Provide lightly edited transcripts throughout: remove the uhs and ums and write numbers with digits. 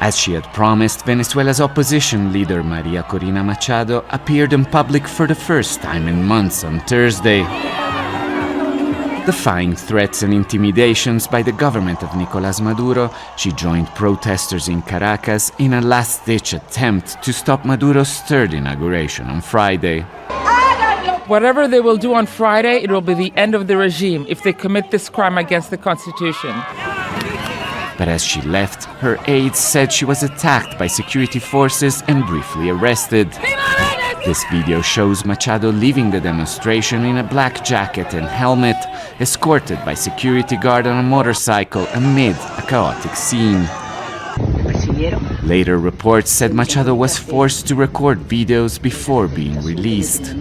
As she had promised, Venezuela's opposition leader Maria Corina Machado appeared in public for the first time in months on Thursday, defying threats and intimidations by the government of Nicolas Maduro. She joined protesters in Caracas in a last-ditch attempt to stop Maduro's third inauguration on Friday. Whatever they will do on Friday, it will be the end of the regime if they commit this crime against the Constitution. But as she left, her aides said she was attacked by security forces and briefly arrested. This video shows Machado leaving the demonstration in a black jacket and helmet, escorted by security guard on a motorcycle amid a chaotic scene. Later reports said Machado was forced to record videos before being released.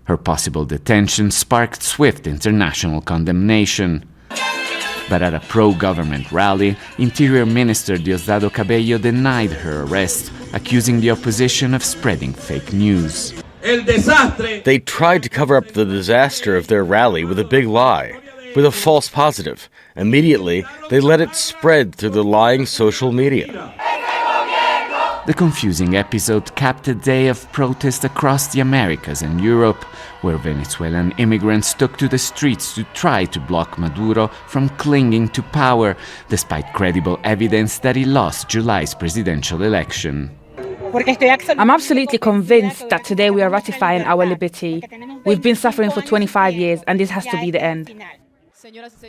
Her possible detention sparked swift international condemnation. But at a pro-government rally, Interior Minister Diosdado Cabello denied her arrest, accusing the opposition of spreading fake news. They tried to cover up the disaster of their rally with a big lie, with a false positive. Immediately, they let it spread through the lying social media. The confusing episode capped a day of protest across the Americas and Europe, where Venezuelan immigrants took to the streets to try to block Maduro from clinging to power, despite credible evidence that he lost July's presidential election. I'm absolutely convinced that today we are ratifying our liberty. We've been suffering for 25 years, and this has to be the end.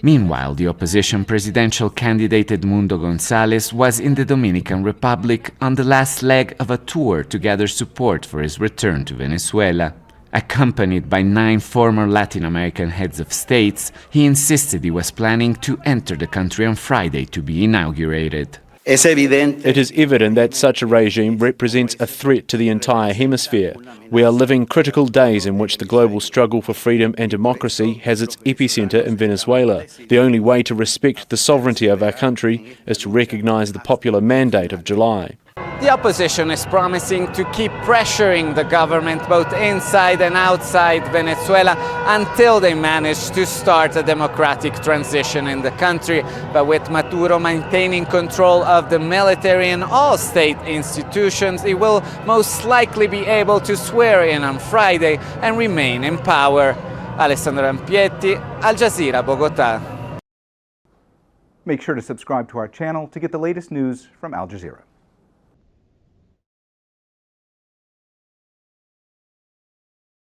Meanwhile, the opposition presidential candidate Edmundo González was in the Dominican Republic on the last leg of a tour to gather support for his return to Venezuela. Accompanied by 9 former Latin American heads of states, he insisted he was planning to enter the country on Friday to be inaugurated. It is evident that such a regime represents a threat to the entire hemisphere. We are living critical days in which the global struggle for freedom and democracy has its epicenter in Venezuela. The only way to respect the sovereignty of our country is to recognize the popular mandate of July. The opposition is promising to keep pressuring the government both inside and outside Venezuela until they manage to start a democratic transition in the country. But with Maduro maintaining control of the military and all state institutions, he will most likely be able to swear in on Friday and remain in power. Alessandro Rampietti, Al Jazeera, Bogotá. Make sure to subscribe to our channel to get the latest news from Al Jazeera.